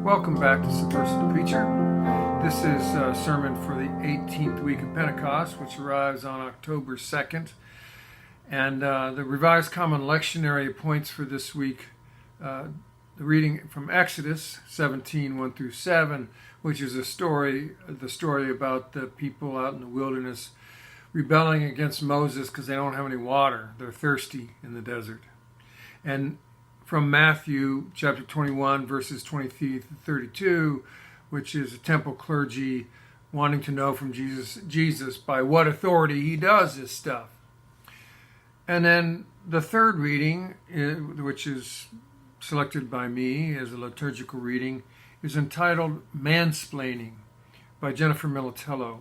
Welcome back to Subversive Preacher. This is a sermon for the 18th week of Pentecost, which arrives on October 2nd. And the Revised Common Lectionary points for this week, the reading from Exodus 17, 1 through 7, which is the story about the people out in the wilderness rebelling against Moses because they don't have any water. They're thirsty in the desert. And from Matthew chapter 21, verses 23 to 32, which is the temple clergy wanting to know from Jesus by what authority he does this stuff. And then the third reading, which is selected by me as a liturgical reading, is entitled Mansplaining by Jennifer Militello.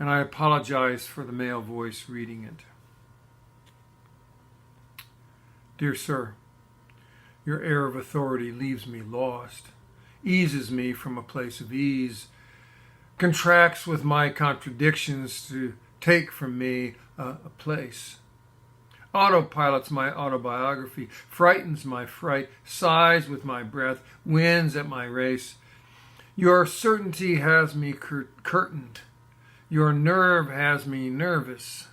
And I apologize for the male voice reading it. Dear sir, your air of authority leaves me lost, eases me from a place of ease, contracts with my contradictions to take from me a place. Autopilots my autobiography, frightens my fright, sighs with my breath, wins at my race. Your certainty has me curtained. Your nerve has me nervous.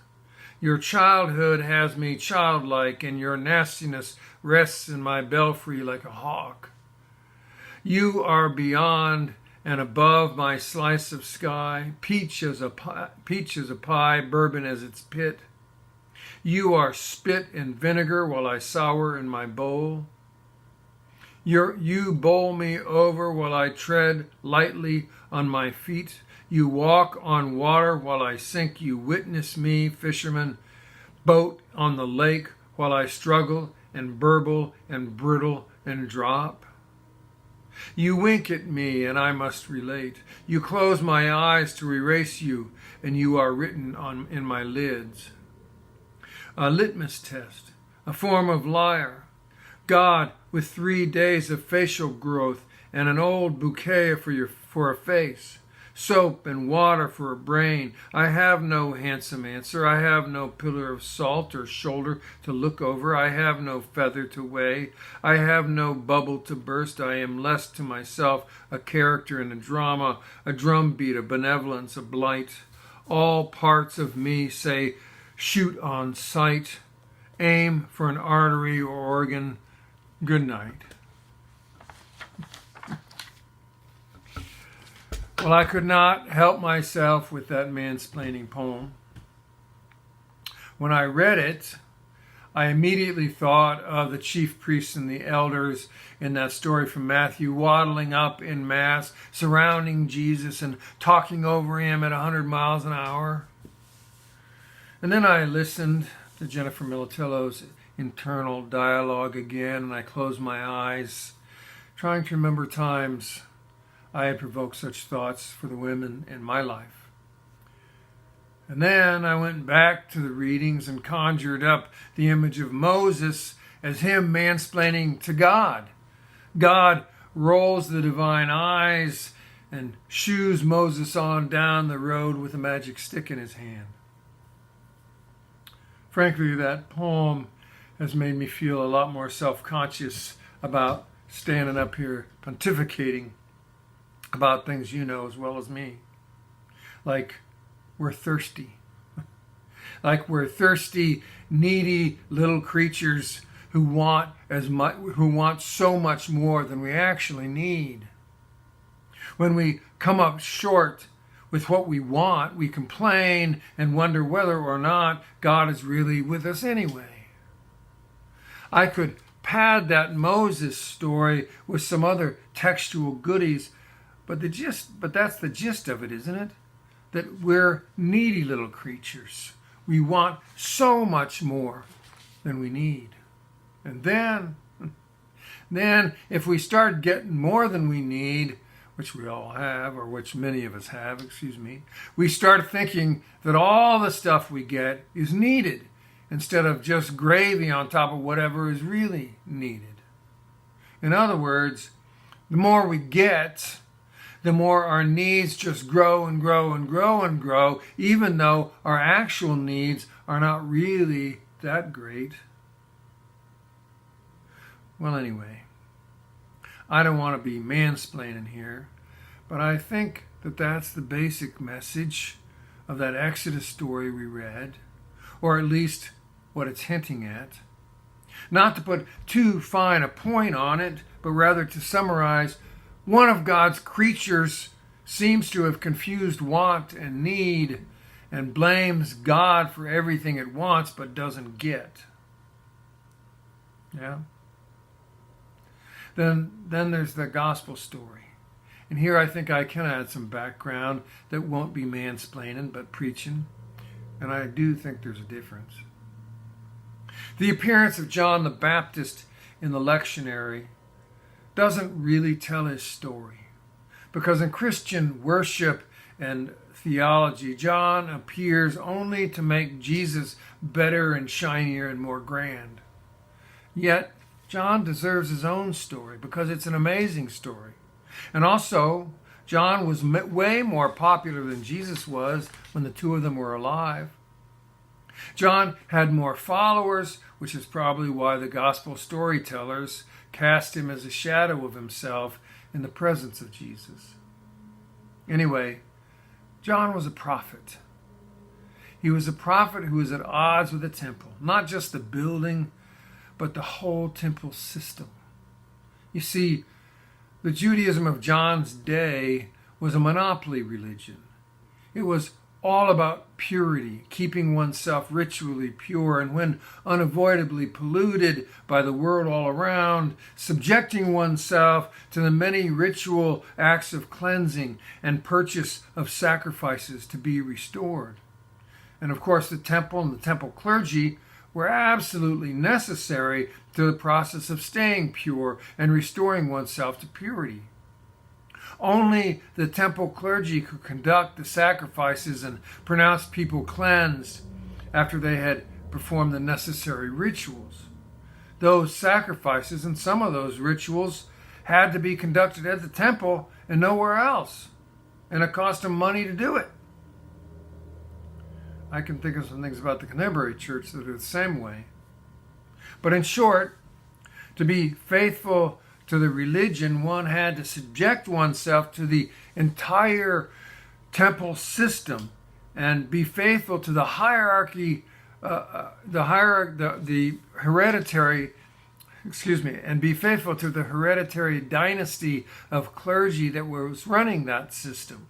Your childhood has me childlike, and your nastiness rests in my belfry like a hawk. You are beyond and above my slice of sky, peach as a pie, bourbon as its pit. You are spit and vinegar while I sour in my bowl. You bowl me over while I tread lightly on my feet. You walk on water while I sink. You witness me, fisherman, boat on the lake while I struggle and burble and brittle and drop. You wink at me and I must relate. You close my eyes to erase you, and you are written in my lids. A litmus test, a form of liar. God with 3 days of facial growth and an old bouquet for a face. Soap and water for a brain. I have no handsome answer. I have no pillar of salt or shoulder to look over. I have no feather to weigh. I have no bubble to burst. I am less to myself a character in a drama, a drumbeat, a benevolence, a blight. All parts of me say, shoot on sight, aim for an artery or organ. Good night. Well, I could not help myself with that mansplaining poem. When I read it, I immediately thought of the chief priests and the elders in that story from Matthew, waddling up in mass, surrounding Jesus and talking over him at 100 miles an hour. And then I listened to Jennifer Militello's internal dialogue again, and I closed my eyes, trying to remember times I had provoked such thoughts for the women in my life. And then I went back to the readings and conjured up the image of Moses as him mansplaining to God. God rolls the divine eyes and shoos Moses on down the road with a magic stick in his hand. Frankly, that poem has made me feel a lot more self-conscious about standing up here pontificating about things you know as well as me. Like we're thirsty. Like we're thirsty, needy little creatures who want so much more than we actually need. When we come up short with what we want, we complain and wonder whether or not God is really with us anyway. I could pad that Moses story with some other textual goodies, but that's the gist of it, isn't it? That we're needy little creatures. We want so much more than we need. And then if we start getting more than we need, which we all have, or which many of us have, we start thinking that all the stuff we get is needed instead of just gravy on top of whatever is really needed. In other words, the more we get, the more our needs just grow and grow and grow and grow, even though our actual needs are not really that great. Well, anyway, I don't want to be mansplaining here, but I think that that's the basic message of that Exodus story we read, or at least what it's hinting at. Not to put too fine a point on it, but rather to summarize, one of God's creatures seems to have confused want and need and blames God for everything it wants but doesn't get. Yeah? Then there's the gospel story. And here I think I can add some background that won't be mansplaining but preaching. And I do think there's a difference. The appearance of John the Baptist in the lectionary doesn't really tell his story. Because in Christian worship and theology, John appears only to make Jesus better and shinier and more grand. Yet, John deserves his own story because it's an amazing story. And also, John was way more popular than Jesus was when the two of them were alive. John had more followers, which is probably why the gospel storytellers cast him as a shadow of himself in the presence of Jesus. Anyway, John was a prophet. He was a prophet who was at odds with the temple, not just the building, but the whole temple system. You see, the Judaism of John's day was a monopoly religion. It was all about purity, keeping oneself ritually pure, and when unavoidably polluted by the world all around, subjecting oneself to the many ritual acts of cleansing and purchase of sacrifices to be restored. And of course, the temple and the temple clergy were absolutely necessary to the process of staying pure and restoring oneself to purity. Only the temple clergy could conduct the sacrifices and pronounce people cleansed after they had performed the necessary rituals. Those sacrifices and some of those rituals had to be conducted at the temple and nowhere else, and it cost them money to do it. I can think of some things about the Canterbury Church that are the same way. But in short, to be faithful to the religion, one had to subject oneself to the entire temple system and be faithful to the hierarchy, the hereditary, and be faithful to the hereditary dynasty of clergy that was running that system.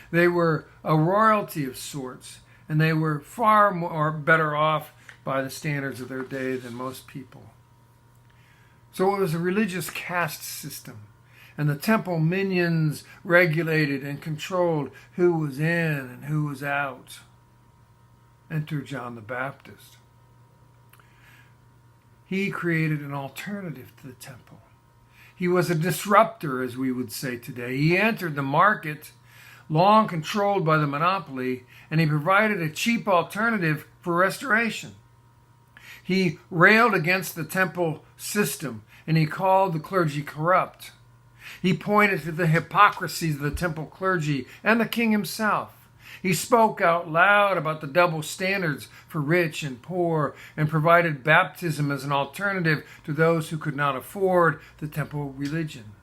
They were a royalty of sorts, and they were far more better off by the standards of their day than most people. So it was a religious caste system, and the temple minions regulated and controlled who was in and who was out. Enter John the Baptist. He created an alternative to the temple. He was a disruptor, as we would say today. He entered the market, long controlled by the monopoly, and he provided a cheap alternative for restoration. He railed against the temple system, and he called the clergy corrupt. He pointed to the hypocrisies of the temple clergy and the king himself. He spoke out loud about the double standards for rich and poor, and provided baptism as an alternative to those who could not afford the temple religion.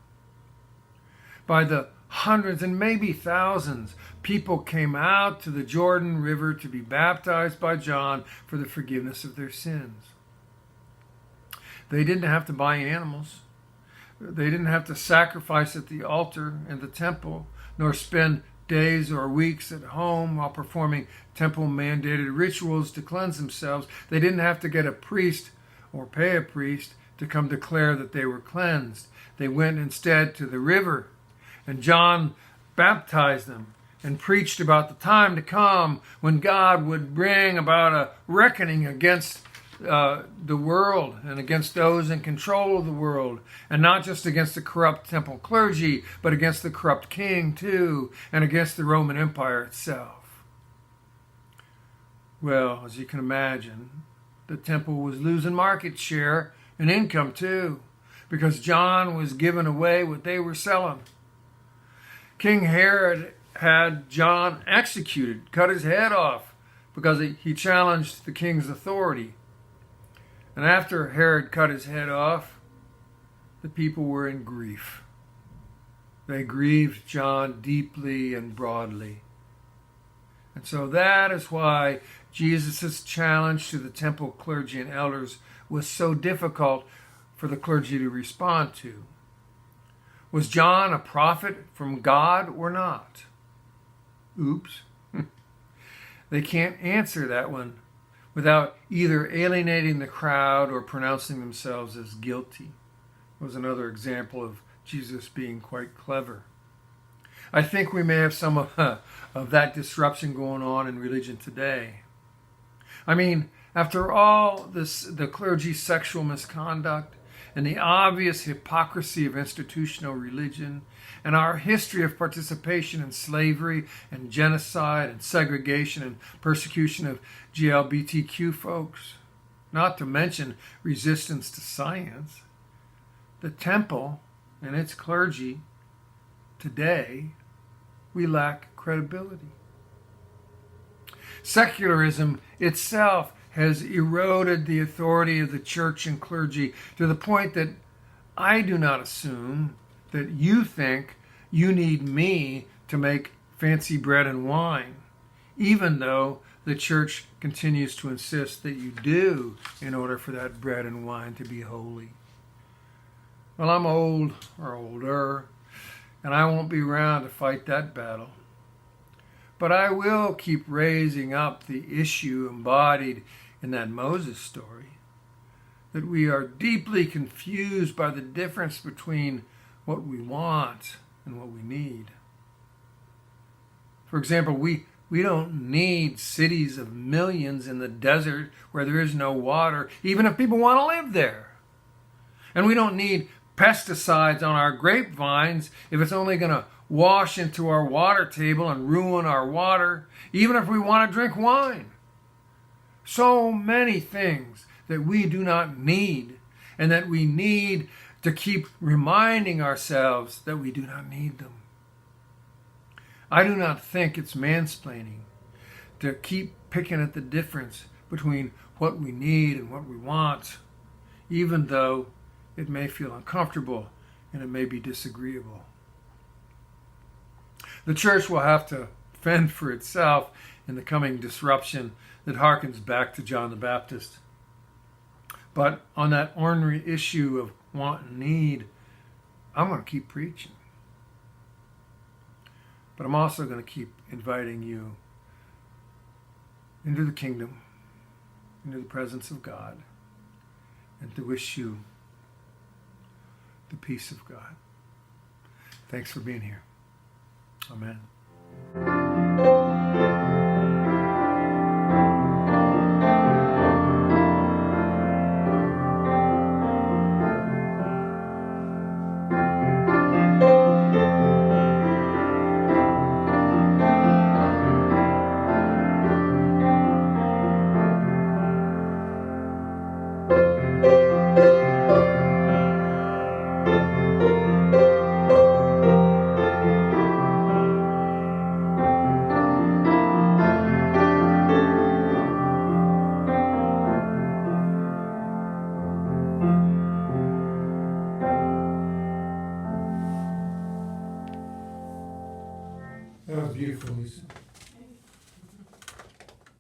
By the hundreds and maybe thousands, people came out to the Jordan River to be baptized by John for the forgiveness of their sins. They didn't have to buy animals. They didn't have to sacrifice at the altar in the temple, nor spend days or weeks at home while performing temple-mandated rituals to cleanse themselves. They didn't have to get a priest or pay a priest to come declare that they were cleansed. They went instead to the river, and John baptized them and preached about the time to come when God would bring about a reckoning against the world and against those in control of the world, and not just against the corrupt temple clergy, but against the corrupt king too, and against the Roman Empire itself. Well, as you can imagine, the temple was losing market share and income too, because John was giving away what they were selling. King Herod had John executed, cut his head off, because he challenged the king's authority. And after Herod cut his head off, the people were in grief. They grieved John deeply and broadly. And so that is why Jesus' challenge to the temple clergy and elders was so difficult for the clergy to respond to. Was John a prophet from God or not? Oops. They can't answer that one without either alienating the crowd or pronouncing themselves as guilty. It was another example of Jesus being quite clever. I think we may have some of that disruption going on in religion today. I mean, after all the clergy's sexual misconduct and the obvious hypocrisy of institutional religion and our history of participation in slavery and genocide and segregation and persecution of GLBTQ folks, not to mention resistance to science, the temple and its clergy today, we lack credibility. Secularism itself has eroded the authority of the church and clergy to the point that I do not assume that you think you need me to make fancy bread and wine, even though the church continues to insist that you do in order for that bread and wine to be holy. Well, I'm old or older, and I won't be around to fight that battle. But I will keep raising up the issue embodied in that Moses story, that we are deeply confused by the difference between what we want and what we need. For example, we don't need cities of millions in the desert where there is no water, even if people want to live there. And we don't need pesticides on our grapevines if it's only going to wash into our water table and ruin our water, even if we want to drink wine. So many things that we do not need and that we need to keep reminding ourselves that we do not need them. I do not think it's mansplaining to keep picking at the difference between what we need and what we want, even though it may feel uncomfortable and it may be disagreeable. The church will have to fend for itself in the coming disruption that harkens back to John the Baptist. But on that ornery issue of want and need, I'm going to keep preaching. But I'm also going to keep inviting you into the kingdom, into the presence of God, and to wish you the peace of God. Thanks for being here. Amen. That was beautiful, Lisa.